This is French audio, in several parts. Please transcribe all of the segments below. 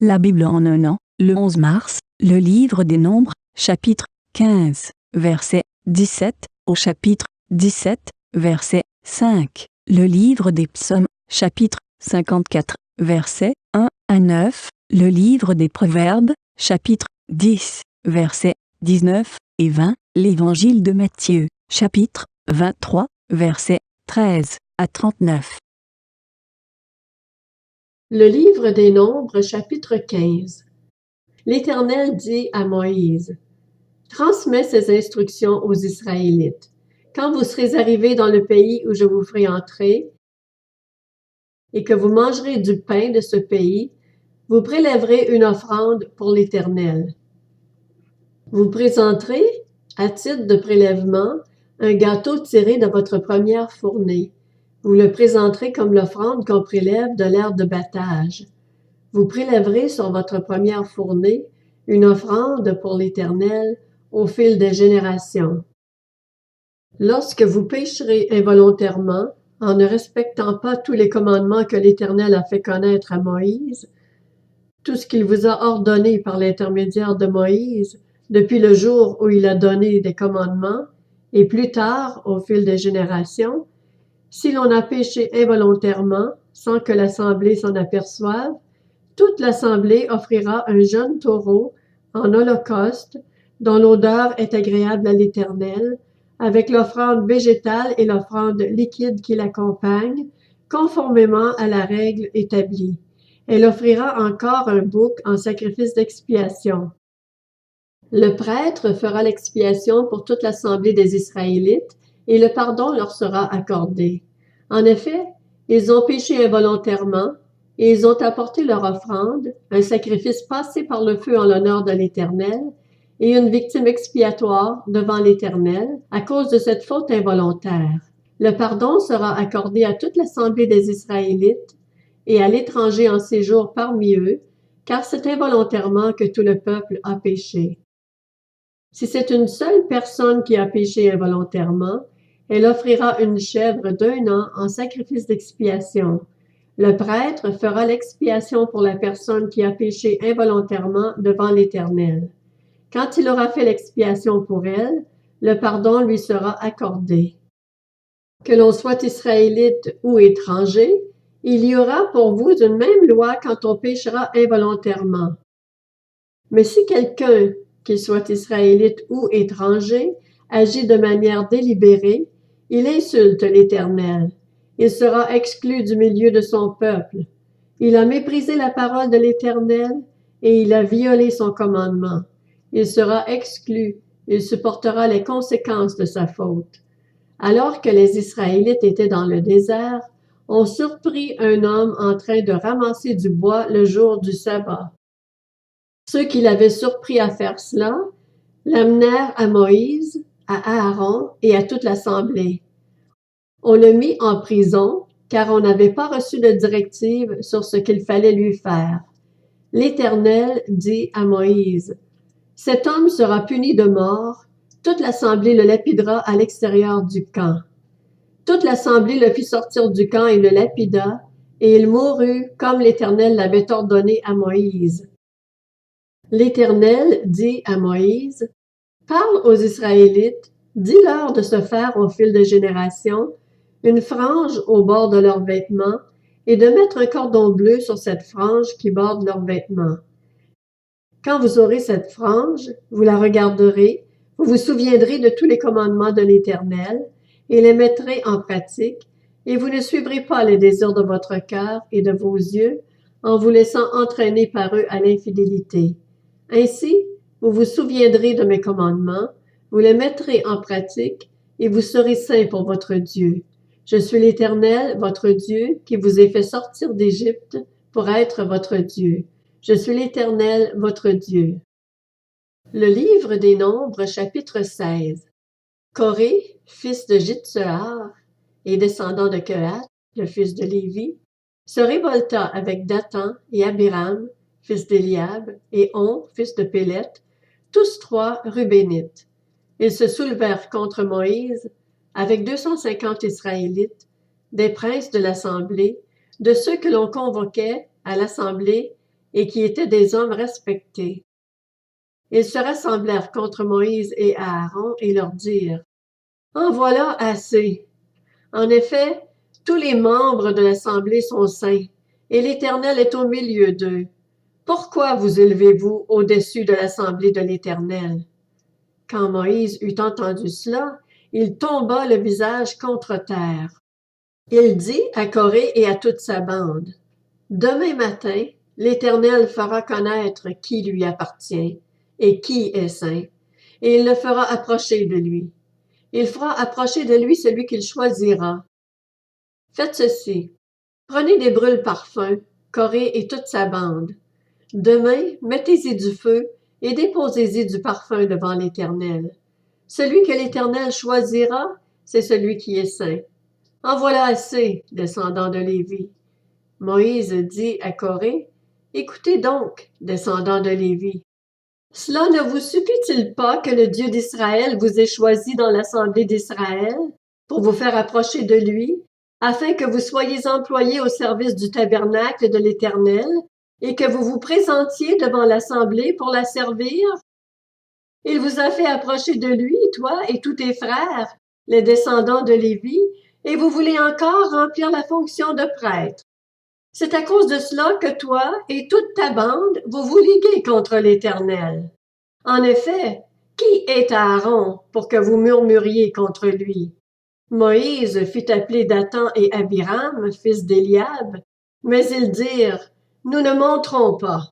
La Bible en un an, le 11 mars, le livre des Nombres, chapitre 15, verset 17, au chapitre 17, verset 5. Le livre des Psaumes, chapitre 54, versets 1 à 9. Le livre des Proverbes, chapitre 10, versets 19 et 20. L'évangile de Matthieu, chapitre 23, versets 13 à 39. Le livre des Nombres, chapitre 15. L'Éternel dit à Moïse: Transmets ces instructions aux Israélites. Quand vous serez arrivés dans le pays où je vous ferai entrer, et que vous mangerez du pain de ce pays, vous prélèverez une offrande pour l'Éternel. Vous présenterez, à titre de prélèvement, un gâteau tiré de votre première fournée. Vous le présenterez comme l'offrande qu'on prélève de l'herbe de battage. Vous prélèverez sur votre première fournée une offrande pour l'Éternel au fil des générations. Lorsque vous pécherez involontairement, en ne respectant pas tous les commandements que l'Éternel a fait connaître à Moïse, tout ce qu'il vous a ordonné par l'intermédiaire de Moïse, depuis le jour où il a donné des commandements, et plus tard, au fil des générations, si l'on a péché involontairement, sans que l'Assemblée s'en aperçoive, toute l'Assemblée offrira un jeune taureau en holocauste, dont l'odeur est agréable à l'Éternel, avec l'offrande végétale et l'offrande liquide qui l'accompagne, conformément à la règle établie. Elle offrira encore un bouc en sacrifice d'expiation. Le prêtre fera l'expiation pour toute l'assemblée des Israélites, et le pardon leur sera accordé. En effet, ils ont péché involontairement, et ils ont apporté leur offrande, un sacrifice passé par le feu en l'honneur de l'Éternel, et une victime expiatoire devant l'Éternel, à cause de cette faute involontaire. Le pardon sera accordé à toute l'assemblée des Israélites, et à l'étranger en séjour parmi eux, car c'est involontairement que tout le peuple a péché. Si c'est une seule personne qui a péché involontairement, elle offrira une chèvre d'1 an en sacrifice d'expiation. Le prêtre fera l'expiation pour la personne qui a péché involontairement devant l'Éternel. Quand il aura fait l'expiation pour elle, le pardon lui sera accordé. Que l'on soit israélite ou étranger, il y aura pour vous une même loi quand on péchera involontairement. Mais si quelqu'un, qu'il soit israélite ou étranger, agit de manière délibérée, il insulte l'Éternel. Il sera exclu du milieu de son peuple. Il a méprisé la parole de l'Éternel et il a violé son commandement. Il sera exclu. Il supportera les conséquences de sa faute. Alors que les Israélites étaient dans le désert, on surprit un homme en train de ramasser du bois le jour du sabbat. Ceux qui l'avaient surpris à faire cela l'amenèrent à Moïse, à Aaron et à toute l'assemblée. On le mit en prison, car on n'avait pas reçu de directive sur ce qu'il fallait lui faire. L'Éternel dit à Moïse: Cet homme sera puni de mort, toute l'assemblée le lapidera à l'extérieur du camp. Toute l'assemblée le fit sortir du camp et le lapida, et il mourut comme l'Éternel l'avait ordonné à Moïse. L'Éternel dit à Moïse: Parle aux Israélites, dis-leur de se faire au fil des générations une frange au bord de leurs vêtements et de mettre un cordon bleu sur cette frange qui borde leurs vêtements. Quand vous aurez cette frange, vous la regarderez, vous vous souviendrez de tous les commandements de l'Éternel et les mettrez en pratique, et vous ne suivrez pas les désirs de votre cœur et de vos yeux en vous laissant entraîner par eux à l'infidélité. Ainsi, vous vous souviendrez de mes commandements, vous les mettrez en pratique, et vous serez saints pour votre Dieu. Je suis l'Éternel, votre Dieu, qui vous ai fait sortir d'Égypte pour être votre Dieu. Je suis l'Éternel, votre Dieu. Le livre des Nombres, chapitre 16. Coré, fils de Jitsehar et descendant de Kehath, le fils de Lévi, se révolta avec Dathan et Abiram, fils d'Éliab, et On, fils de Péleth, tous 3 Rubénites. Ils se soulevèrent contre Moïse avec 250 Israélites, des princes de l'assemblée, de ceux que l'on convoquait à l'assemblée et qui étaient des hommes respectés. Ils se rassemblèrent contre Moïse et Aaron et leur dirent: « En voilà assez. En effet, tous les membres de l'Assemblée sont saints, et l'Éternel est au milieu d'eux. Pourquoi vous élevez-vous au-dessus de l'Assemblée de l'Éternel? » Quand Moïse eut entendu cela, il tomba le visage contre terre. Il dit à Coré et à toute sa bande: « Demain matin, l'Éternel fera connaître qui lui appartient et qui est saint, et il le fera approcher de lui. Il fera approcher de lui celui qu'il choisira. Faites ceci. Prenez des brûle-parfums, Coré et toute sa bande. Demain, mettez-y du feu et déposez-y du parfum devant l'Éternel. Celui que l'Éternel choisira, c'est celui qui est saint. En voilà assez, descendants de Lévi. » Moïse dit à Coré: « Écoutez donc, descendants de Lévi. Cela ne vous suffit-il pas que le Dieu d'Israël vous ait choisi dans l'assemblée d'Israël pour vous faire approcher de lui, afin que vous soyez employés au service du tabernacle de l'Éternel et que vous vous présentiez devant l'assemblée pour la servir? Il vous a fait approcher de lui, toi et tous tes frères, les descendants de Lévi, et vous voulez encore remplir la fonction de prêtre. C'est à cause de cela que toi et toute ta bande, vous vous liguez contre l'Éternel. En effet, qui est Aaron pour que vous murmuriez contre lui? Moïse fit appeler Dathan et Abiram, fils d'Éliab, mais ils dirent: « Nous ne monterons pas. »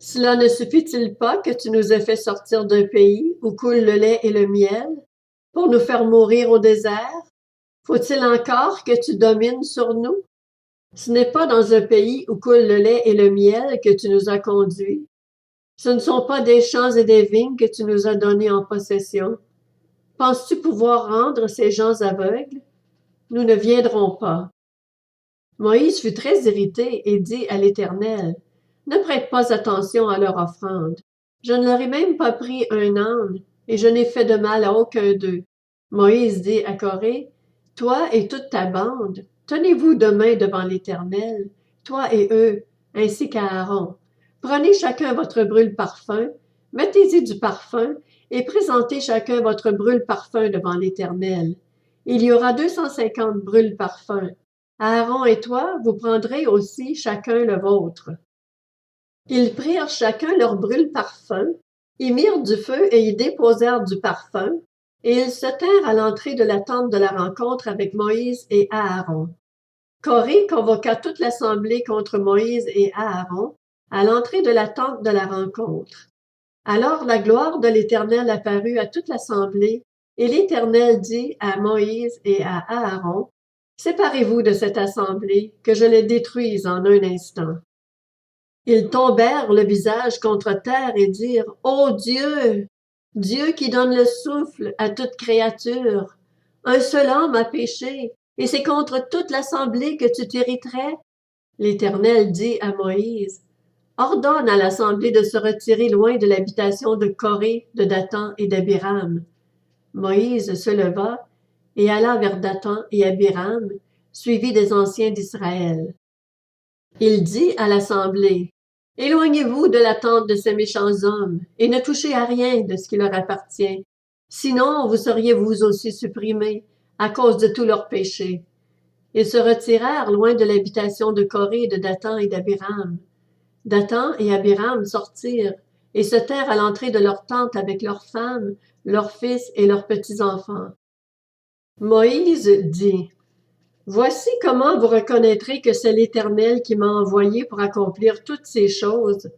Cela ne suffit-il pas que tu nous aies fait sortir d'un pays où coule le lait et le miel, pour nous faire mourir au désert? Faut-il encore que tu domines sur nous? Ce n'est pas dans un pays où coule le lait et le miel que tu nous as conduits. Ce ne sont pas des champs et des vignes que tu nous as donnés en possession. Penses-tu pouvoir rendre ces gens aveugles? Nous ne viendrons pas. Moïse fut très irrité et dit à l'Éternel: « Ne prête pas attention à leur offrande. Je ne leur ai même pas pris un âne, et je n'ai fait de mal à aucun d'eux. » Moïse dit à Coré: « Toi et toute ta bande, tenez-vous demain devant l'Éternel, toi et eux, ainsi qu'Aaron. Prenez chacun votre brûle-parfum, mettez-y du parfum, et présentez chacun votre brûle-parfum devant l'Éternel. Il y aura 250 brûle-parfums. Aaron et toi, vous prendrez aussi chacun le vôtre. » Ils prirent chacun leur brûle-parfum, y mirent du feu et y déposèrent du parfum, et ils se tinrent à l'entrée de la tente de la rencontre avec Moïse et Aaron. Coré convoqua toute l'assemblée contre Moïse et Aaron à l'entrée de la tente de la rencontre. Alors la gloire de l'Éternel apparut à toute l'assemblée, et l'Éternel dit à Moïse et à Aaron: « Séparez-vous de cette assemblée, que je les détruise en un instant. » Ils tombèrent le visage contre terre et dirent: « Ô Dieu, Dieu qui donne le souffle à toute créature, un seul homme a péché, et c'est contre toute l'assemblée que tu t'irriterais. » L'Éternel dit à Moïse: « Ordonne à l'assemblée de se retirer loin de l'habitation de Coré, de Dathan et d'Abiram. » Moïse se leva et alla vers Dathan et Abiram, suivi des anciens d'Israël. Il dit à l'assemblée: « Éloignez-vous de la tente de ces méchants hommes, et ne touchez à rien de ce qui leur appartient. Sinon, vous seriez vous aussi supprimés, à cause de tous leurs péchés. » Ils se retirèrent loin de l'habitation de Coré, de Dathan et d'Abiram. Dathan et Abiram sortirent et se tinrent à l'entrée de leur tente avec leurs femmes, leurs fils et leurs petits-enfants. Moïse dit: « Voici comment vous reconnaîtrez que c'est l'Éternel qui m'a envoyé pour accomplir toutes ces choses,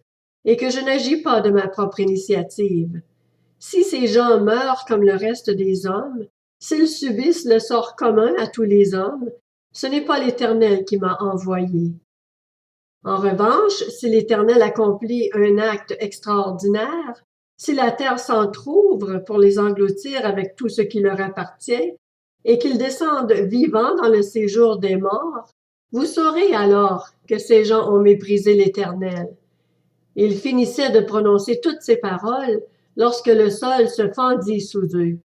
et que je n'agis pas de ma propre initiative. Si ces gens meurent comme le reste des hommes, s'ils subissent le sort commun à tous les hommes, ce n'est pas l'Éternel qui m'a envoyé. En revanche, si l'Éternel accomplit un acte extraordinaire, si la terre s'entr'ouvre pour les engloutir avec tout ce qui leur appartient, et qu'ils descendent vivants dans le séjour des morts, vous saurez alors que ces gens ont méprisé l'Éternel. » Il finissait de prononcer toutes ces paroles lorsque le sol se fendit sous eux.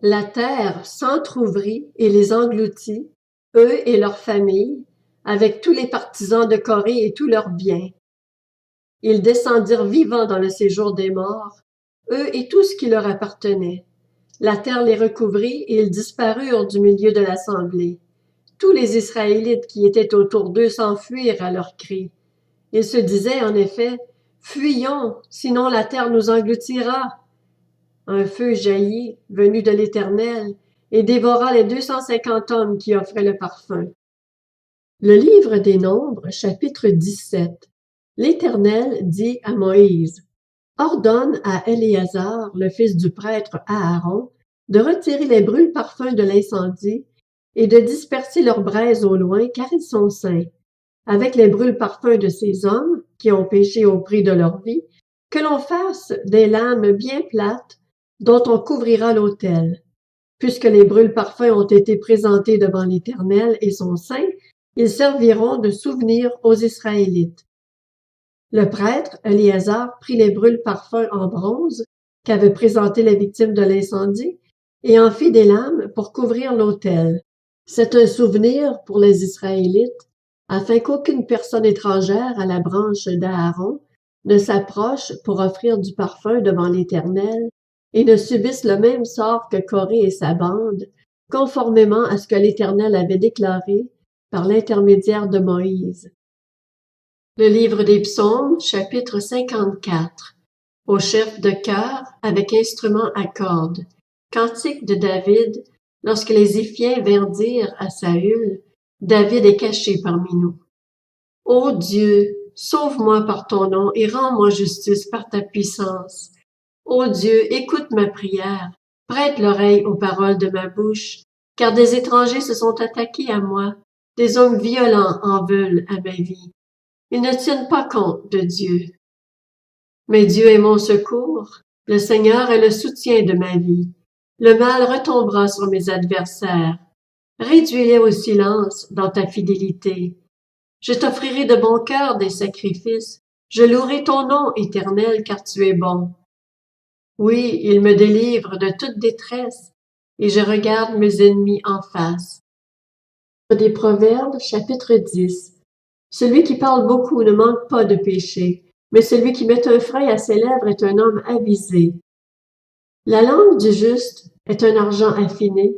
La terre s'entr'ouvrit et les engloutit, eux et leurs familles, avec tous les partisans de Coré et tous leurs biens. Ils descendirent vivants dans le séjour des morts, eux et tout ce qui leur appartenait. La terre les recouvrit et ils disparurent du milieu de l'assemblée. Tous les Israélites qui étaient autour d'eux s'enfuirent à leurs cris. Ils se disaient en effet, fuyons, sinon la terre nous engloutira. Un feu jaillit, venu de l'Éternel, et dévora les 250 hommes qui offraient le parfum. Le livre des Nombres, chapitre 17. L'Éternel dit à Moïse, ordonne à Éléazar, le fils du prêtre Aaron, de retirer les brûle-parfums de l'incendie et de disperser leurs braises au loin, car ils sont saints, avec les brûle-parfums de ces hommes qui ont péché au prix de leur vie, que l'on fasse des lames bien plates dont on couvrira l'autel. Puisque les brûle-parfums ont été présentés devant l'Éternel et sont saints, ils serviront de souvenir aux Israélites. Le prêtre, Éléazar, prit les brûle-parfums en bronze qu'avaient présentés les victimes de l'incendie et en fit des lames pour couvrir l'autel. C'est un souvenir pour les Israélites, afin qu'aucune personne étrangère à la branche d'Aaron ne s'approche pour offrir du parfum devant l'Éternel et ne subisse le même sort que Coré et sa bande, conformément à ce que l'Éternel avait déclaré par l'intermédiaire de Moïse. Le livre des Psaumes, chapitre 54. Au chef de chœur, avec instrument à cordes. Cantique de David, lorsque les Éphiens vinrent dire à Saül, David est caché parmi nous. Ô Dieu, sauve-moi par ton nom et rends-moi justice par ta puissance. Ô Dieu, écoute ma prière, prête l'oreille aux paroles de ma bouche, car des étrangers se sont attaqués à moi, des hommes violents en veulent à ma vie. Ils ne tiennent pas compte de Dieu. Mais Dieu est mon secours, le Seigneur est le soutien de ma vie. Le mal retombera sur mes adversaires. Réduis-les au silence dans ta fidélité. Je t'offrirai de bon cœur des sacrifices. Je louerai ton nom éternel, car tu es bon. Oui, il me délivre de toute détresse, et je regarde mes ennemis en face. Des Proverbes, chapitre 10. Celui qui parle beaucoup ne manque pas de péché, mais celui qui met un frein à ses lèvres est un homme avisé. La langue du juste est un argent affiné,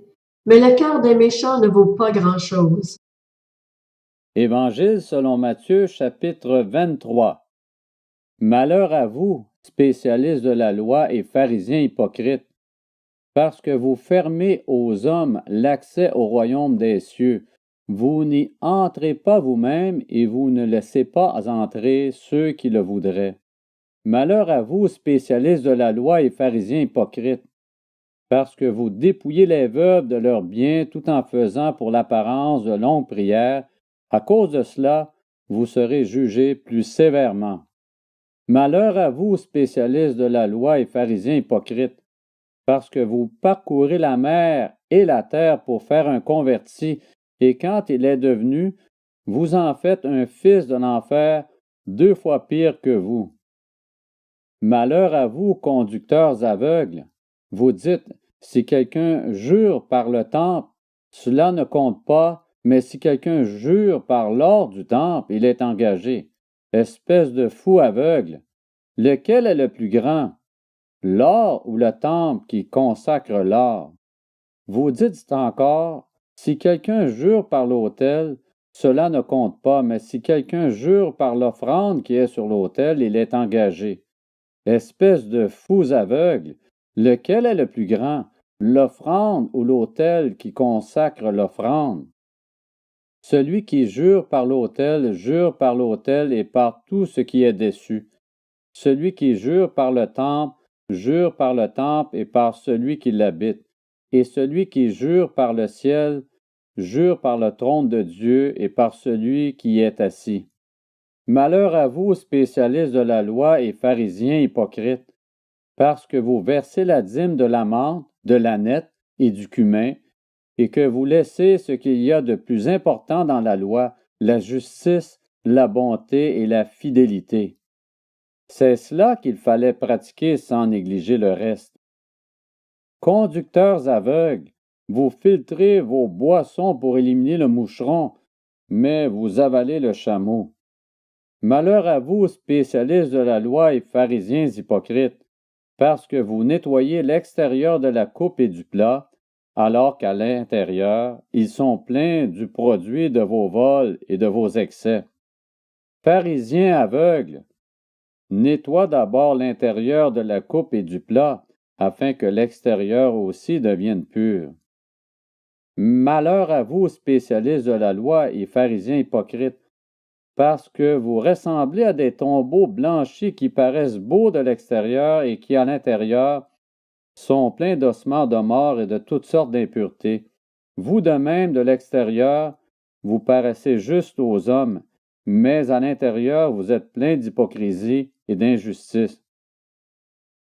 mais le cœur des méchants ne vaut pas grand-chose. Évangile selon Matthieu, chapitre 23. Malheur à vous, spécialistes de la loi et pharisiens hypocrites, parce que vous fermez aux hommes l'accès au royaume des cieux. Vous n'y entrez pas vous-même et vous ne laissez pas entrer ceux qui le voudraient. Malheur à vous, spécialistes de la loi et pharisiens hypocrites, parce que vous dépouillez les veuves de leurs biens tout en faisant pour l'apparence de longues prières. À cause de cela, vous serez jugés plus sévèrement. Malheur à vous, spécialistes de la loi et pharisiens hypocrites, parce que vous parcourez la mer et la terre pour faire un converti, et quand il est devenu, vous en faites un fils de l'enfer 2 fois pire que vous. Malheur à vous, conducteurs aveugles, vous dites, si quelqu'un jure par le temple, cela ne compte pas, mais si quelqu'un jure par l'or du temple, il est engagé. Espèce de fou aveugle, lequel est le plus grand, l'or ou le temple qui consacre l'or? Vous dites encore, si quelqu'un jure par l'autel, cela ne compte pas, mais si quelqu'un jure par l'offrande qui est sur l'autel, il est engagé. Espèce de fous aveugles, lequel est le plus grand, l'offrande ou l'autel qui consacre l'offrande? Celui qui jure par l'autel et par tout ce qui est dessus. Celui qui jure par le temple et par celui qui l'habite. Et celui qui jure par le ciel, jure par le trône de Dieu et par celui qui y est assis. Malheur à vous, spécialistes de la loi et pharisiens hypocrites, parce que vous versez la dîme de la menthe, de l'aneth et du cumin, et que vous laissez ce qu'il y a de plus important dans la loi, la justice, la bonté et la fidélité. C'est cela qu'il fallait pratiquer sans négliger le reste. Conducteurs aveugles, vous filtrez vos boissons pour éliminer le moucheron, mais vous avalez le chameau. Malheur à vous, spécialistes de la loi et pharisiens hypocrites, parce que vous nettoyez l'extérieur de la coupe et du plat, alors qu'à l'intérieur, ils sont pleins du produit de vos vols et de vos excès. Pharisiens aveugles, nettoie d'abord l'intérieur de la coupe et du plat, afin que l'extérieur aussi devienne pur. Malheur à vous, spécialistes de la loi et pharisiens hypocrites, parce que vous ressemblez à des tombeaux blanchis qui paraissent beaux de l'extérieur et qui, à l'intérieur, sont pleins d'ossements de mort et de toutes sortes d'impuretés. Vous de même, de l'extérieur, vous paraissez juste aux hommes, mais à l'intérieur, vous êtes pleins d'hypocrisie et d'injustice.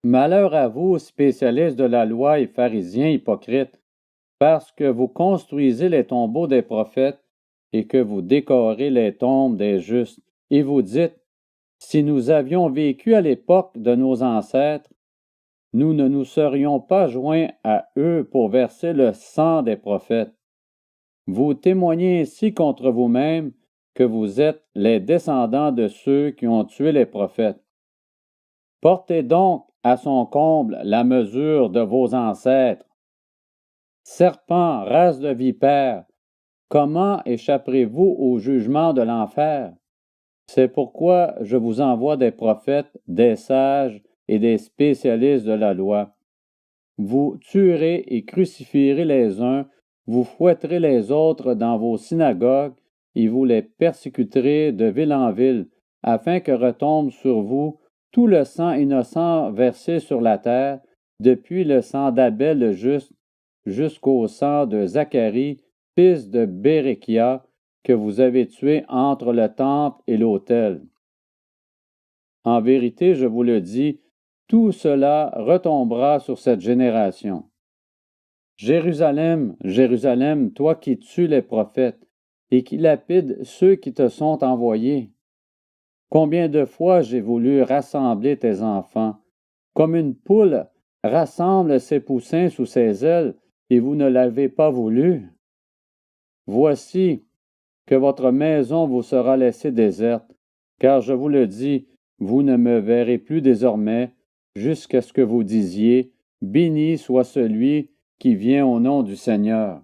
Malheur à vous, spécialistes de la loi et pharisiens hypocrites, parce que vous construisez les tombeaux des prophètes et que vous décorez les tombes des justes, et vous dites, si nous avions vécu à l'époque de nos ancêtres, nous ne nous serions pas joints à eux pour verser le sang des prophètes. Vous témoignez ainsi contre vous-même que vous êtes les descendants de ceux qui ont tué les prophètes. Portez donc à son comble la mesure de vos ancêtres. Serpents, race de vipères, comment échapperez-vous au jugement de l'enfer? C'est pourquoi je vous envoie des prophètes, des sages et des spécialistes de la loi. Vous tuerez et crucifierez les uns, vous fouetterez les autres dans vos synagogues, et vous les persécuterez de ville en ville, afin que retombe sur vous tout le sang innocent versé sur la terre, depuis le sang d'Abel le juste jusqu'au sang de Zacharie, fils de Béréchia, que vous avez tué entre le temple et l'autel. En vérité, je vous le dis, tout cela retombera sur cette génération. Jérusalem, Jérusalem, toi qui tues les prophètes et qui lapides ceux qui te sont envoyés. Combien de fois j'ai voulu rassembler tes enfants, comme une poule rassemble ses poussins sous ses ailes, et vous ne l'avez pas voulu. Voici que votre maison vous sera laissée déserte, car je vous le dis, vous ne me verrez plus désormais, jusqu'à ce que vous disiez, béni soit celui qui vient au nom du Seigneur.